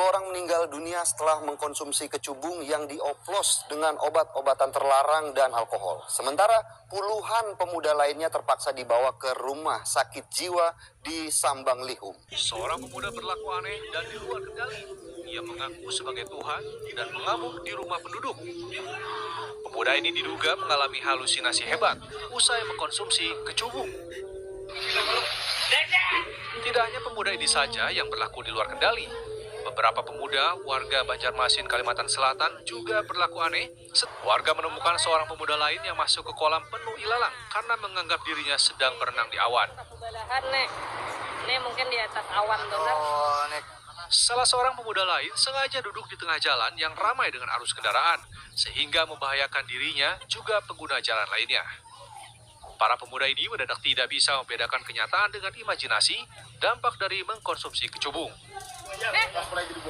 Orang meninggal dunia setelah mengkonsumsi kecubung yang dioplos dengan obat-obatan terlarang dan alkohol. Sementara puluhan pemuda lainnya terpaksa dibawa ke rumah sakit jiwa di Sambang Lihum. Seorang pemuda berlaku aneh dan di luar kendali. Ia mengaku sebagai Tuhan dan mengamuk di rumah penduduk. Pemuda ini diduga mengalami halusinasi hebat usai mengkonsumsi kecubung. Tidak hanya pemuda ini saja yang berlaku di luar kendali. Beberapa pemuda warga Banjarmasin, Kalimantan Selatan juga berlaku aneh. Warga menemukan seorang pemuda lain yang masuk ke kolam penuh ilalang karena menganggap dirinya sedang berenang di awan. Ini mungkin di atas awan tuh. Salah seorang pemuda lain sengaja duduk di tengah jalan yang ramai dengan arus kendaraan, sehingga membahayakan dirinya juga pengguna jalan lainnya. Para pemuda ini mendadak tidak bisa membedakan kenyataan dengan imajinasi, dampak dari mengkonsumsi kecubung.